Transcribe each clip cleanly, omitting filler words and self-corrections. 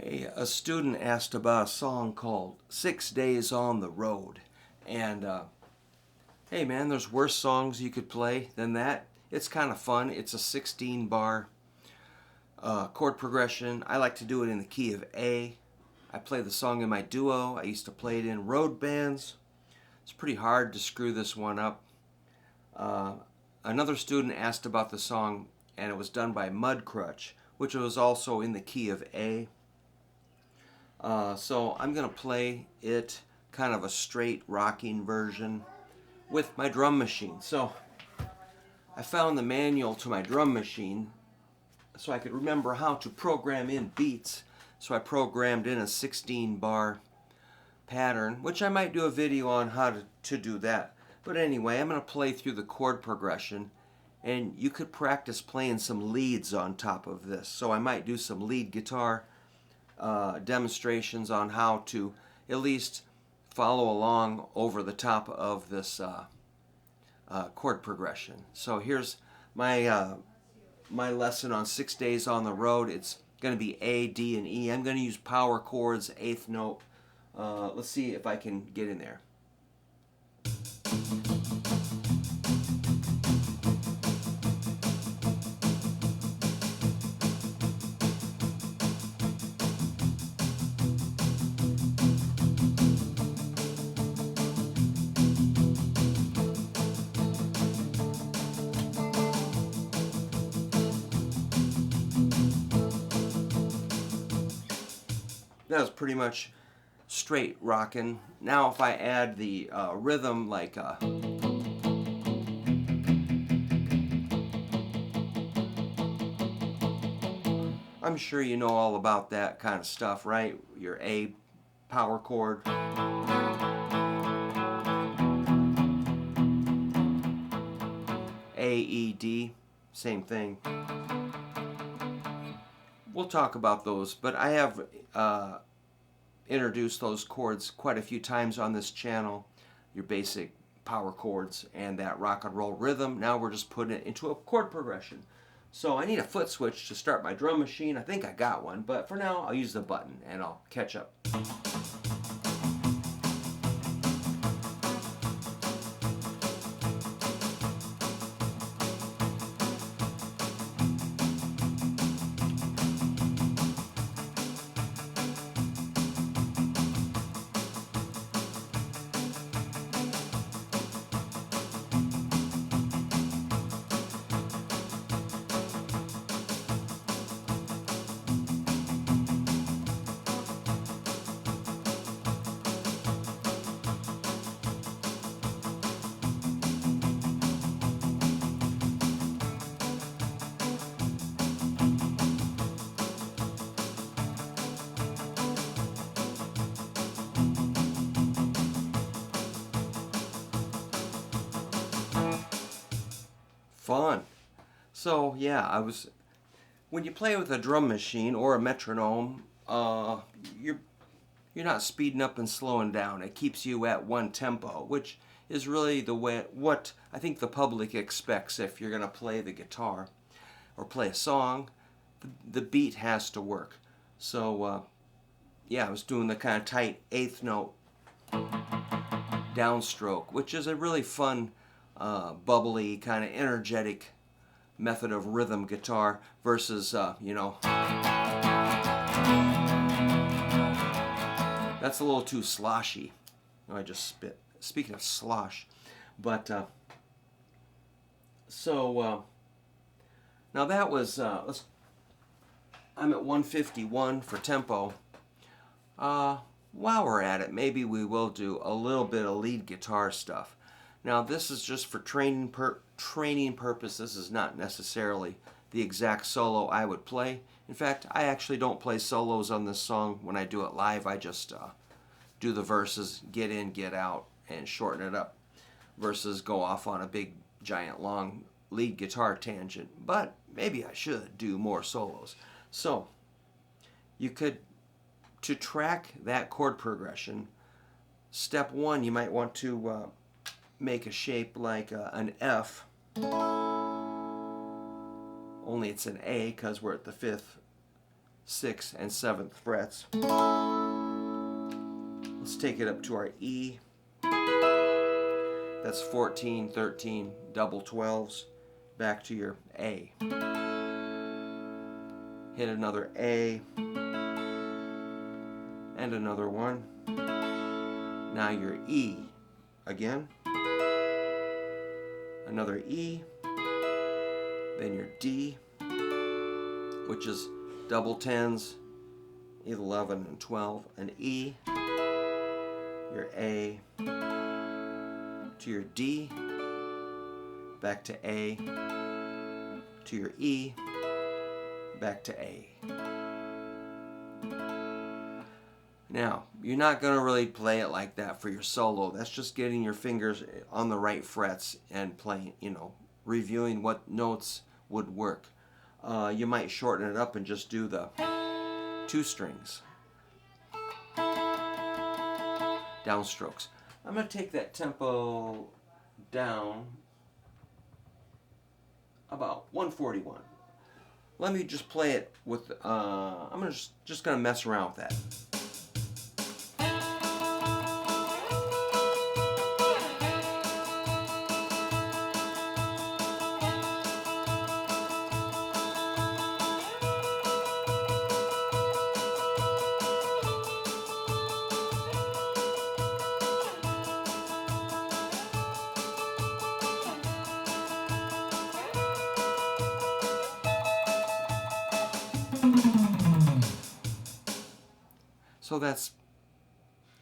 Hey, a student asked about a song called 6 Days on the Road. And hey man, there's worse songs you could play than that. It's kind of fun. It's a 16 bar chord progression. I like to do it in the key of A. I play the song in my duo. I used to play it in road bands. It's pretty hard to screw this one up. Another student asked about the song, and it was done by Mudcrutch, which was also in the key of A. So I'm going to play it kind of a straight rocking version with my drum machine. So I found the manual to my drum machine so I could remember how to program in beats. So I programmed in a 16 bar pattern, which I might do a video on how to do that. But anyway, I'm going to play through the chord progression, and you could practice playing some leads on top of this. So I might do some lead guitar demonstrations on how to at least follow along over the top of this chord progression. So here's my my lesson on 6 Days on the Road. It's going to be A, D, and E. I'm going to use power chords, eighth note. Let's see if I can get in there. That was pretty much straight rockin'. Now if I add the rhythm like I'm sure you know all about that kind of stuff, right? Your A power chord. A, E, D, same thing. We'll talk about those, but I have introduced those chords quite a few times on this channel. Your basic power chords and that rock and roll rhythm. Now we're just putting it into a chord progression. So I need a foot switch to start my drum machine. I think I got one, but for now I'll use the button and I'll catch up. Fun. So yeah, when you play with a drum machine or a metronome, you're not speeding up and slowing down. It keeps you at one tempo, which is really what I think the public expects if you're going to play the guitar or play a song. The beat has to work. So yeah, I was doing the kind of tight eighth note downstroke, which is a really fun, bubbly, kind of energetic method of rhythm guitar versus, that's a little too sloshy. Oh, I just spit. Speaking of slosh. But, now that was, I'm at 151 for tempo. While we're at it, maybe we will do a little bit of lead guitar stuff. Now this is just for training purposes. This is not necessarily the exact solo I would play. In fact, I actually don't play solos on this song when I do it live. I just do the verses, get in, get out, and shorten it up versus go off on a big, giant, long lead guitar tangent. But maybe I should do more solos. So you could, to track that chord progression, step one, you might want to make a shape like an F, only it's an A because we're at the fifth 6th, and 7th frets. Let's take it up to our E. That's 14, 13, double 12s. Back to your A. Hit another A. And another one. Now your E again. Another E. Then your D, which is double 10s, 11 and 12, an E, your A, to your D, back to A, to your E, back to A. Now, you're not going to really play it like that for your solo. That's just getting your fingers on the right frets and playing, reviewing what notes would work. You might shorten it up and just do the 2 strings. Downstrokes. I'm going to take that tempo down about 141. Let me just play it with, I'm just going to mess around with that. So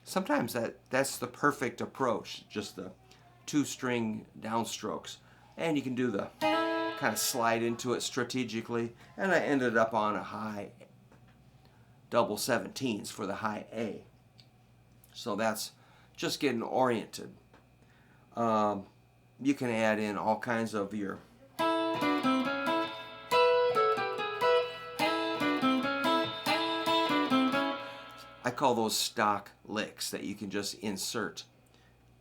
sometimes that's the perfect approach, just the 2-string downstrokes. And you can do the kind of slide into it strategically. And I ended up on a high double 17s for the high A. So that's just getting oriented. You can add in all kinds of your I call those stock licks that you can just insert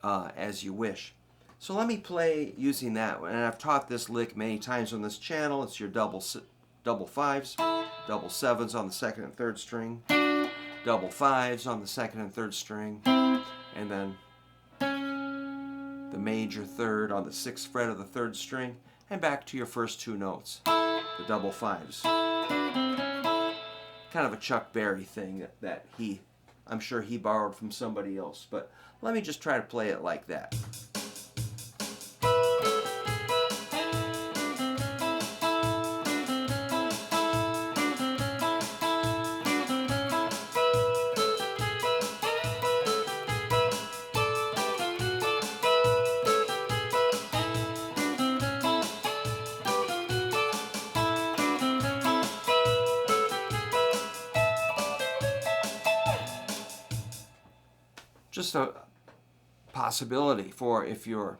as you wish. So let me play using that one. And I've taught this lick many times on this channel. It's your double 5s, double 7s on the 2nd and 3rd string, double 5s on the 2nd and 3rd string, and then the major 3rd on the 6th fret of the 3rd string, and back to your first 2 notes, the double 5s. Kind of a Chuck Berry thing that I'm sure he borrowed from somebody else, but let me just try to play it like that. Just a possibility for if you're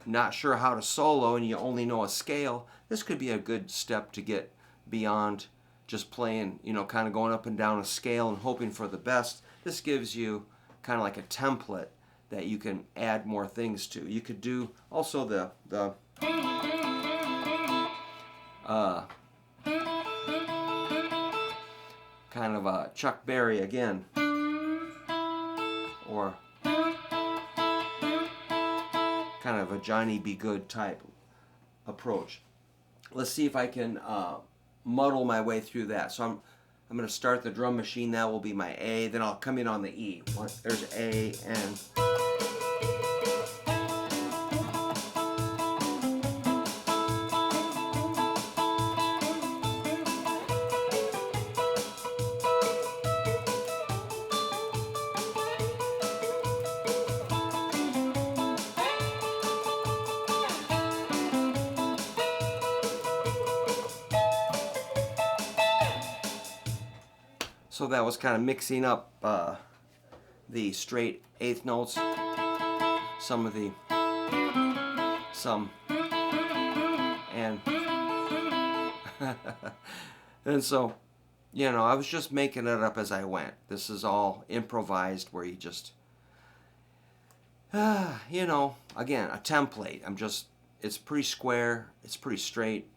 not sure how to solo and you only know a scale, this could be a good step to get beyond just playing, kind of going up and down a scale and hoping for the best. This gives you kind of like a template that you can add more things to. You could do also the kind of a Chuck Berry again. Or kind of a Johnny B. Good type approach. Let's see if I can muddle my way through that. So I'm going to start the drum machine. That will be my A. Then I'll come in on the E. There's A and... So that was kind of mixing up the straight 8th notes, and and so, I was just making it up as I went. This is all improvised, where you just, again, a template. It's pretty square, it's pretty straight.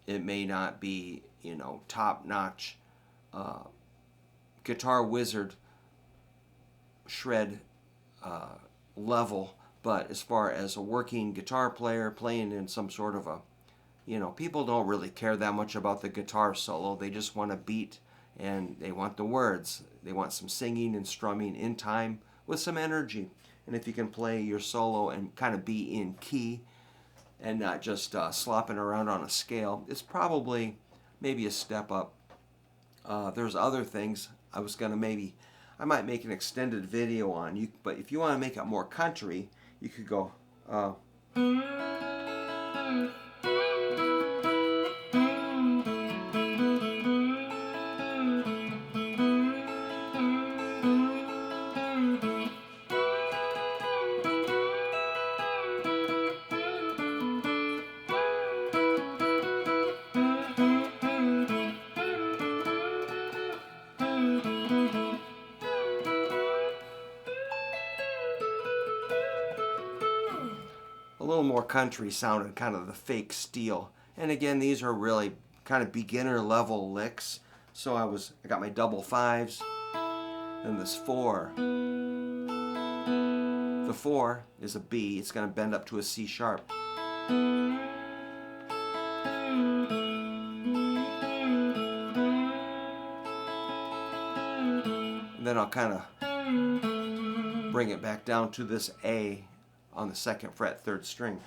It may not be, top-notch Guitar Wizard shred level, but as far as a working guitar player playing in some sort of a, people don't really care that much about the guitar solo. They just want a beat and they want the words. They want some singing and strumming in time with some energy. And if you can play your solo and kind of be in key and not just slopping around on a scale, it's probably maybe a step up. There's other things I might make an extended video on you, but if you want to make it more country, you could go a little more country sounding, kind of the fake steel. And again, these are really kind of beginner level licks. So I got my double fives, and this 4. The 4 is a B. It's going to bend up to a C sharp. And then I'll kind of bring it back down to this A on the 2nd fret, 3rd string.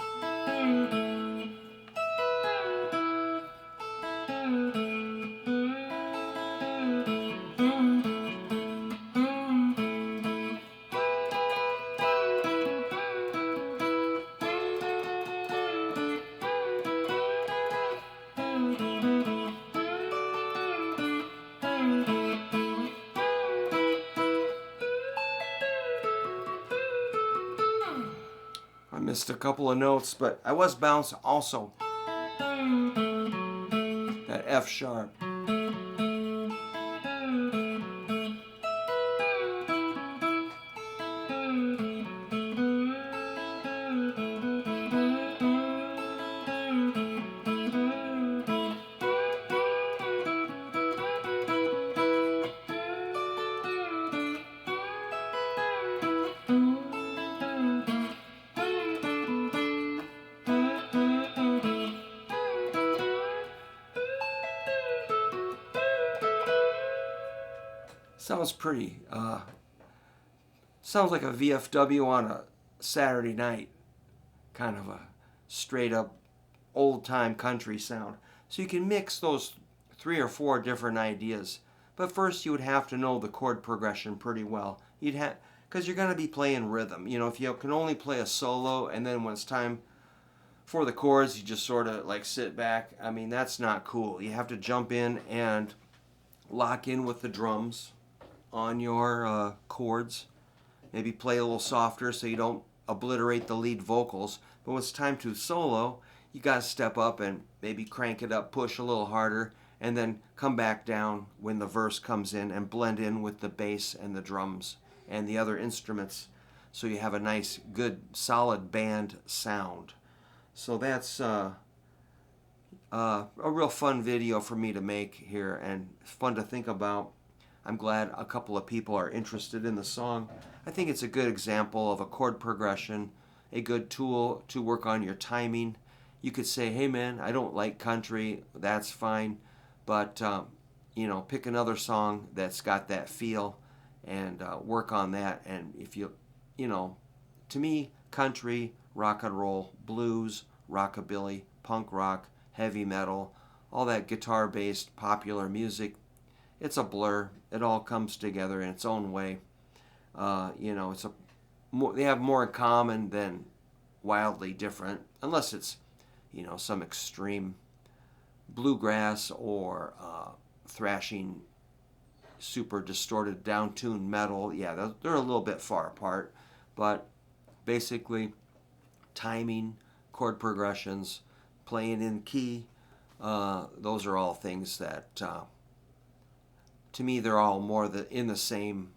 I missed a couple of notes, but I was bouncing also. That F sharp. Sounds pretty, sounds like a VFW on a Saturday night, kind of a straight up old time country sound. So you can mix those 3 or 4 different ideas. But first you would have to know the chord progression pretty well. Because you're going to be playing rhythm. If you can only play a solo and then when it's time for the chords, you just sort of like sit back. I mean, that's not cool. You have to jump in and lock in with the drums on your chords. Maybe play a little softer so you don't obliterate the lead vocals. But when it's time to solo, you got to step up and maybe crank it up, push a little harder, and then come back down when the verse comes in and blend in with the bass and the drums and the other instruments so you have a nice, good, solid band sound. So that's a real fun video for me to make here and fun to think about. I'm glad a couple of people are interested in the song. I think it's a good example of a chord progression, a good tool to work on your timing. You could say, hey man, I don't like country, that's fine, but pick another song that's got that feel and work on that. And if to me, country, rock and roll, blues, rockabilly, punk rock, heavy metal, all that guitar-based popular music, it's a blur. It all comes together in its own way. They have more in common than wildly different, unless it's, some extreme bluegrass or thrashing, super distorted, down-tuned metal. Yeah, they're a little bit far apart, but basically, timing, chord progressions, playing in key, those are all things that, to me, they're all more in the same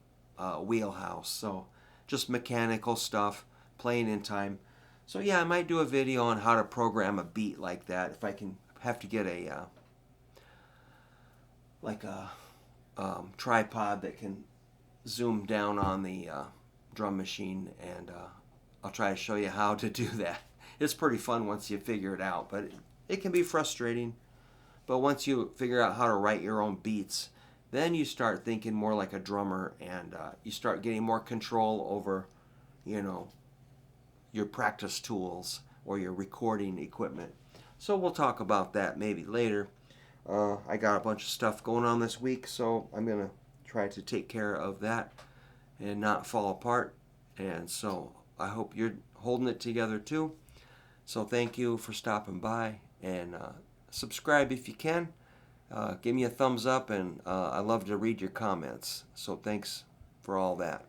wheelhouse. So just mechanical stuff, playing in time. So yeah, I might do a video on how to program a beat like that if I can have to get a tripod that can zoom down on the drum machine, and I'll try to show you how to do that. It's pretty fun once you figure it out, but it can be frustrating. But once you figure out how to write your own beats, then you start thinking more like a drummer, and you start getting more control over, you know, your practice tools or your recording equipment. So we'll talk about that maybe later. I got a bunch of stuff going on this week, so I'm going to try to take care of that and not fall apart. And so I hope you're holding it together too. So thank you for stopping by, and subscribe if you can. Give me a thumbs up, and I love to read your comments. So thanks for all that.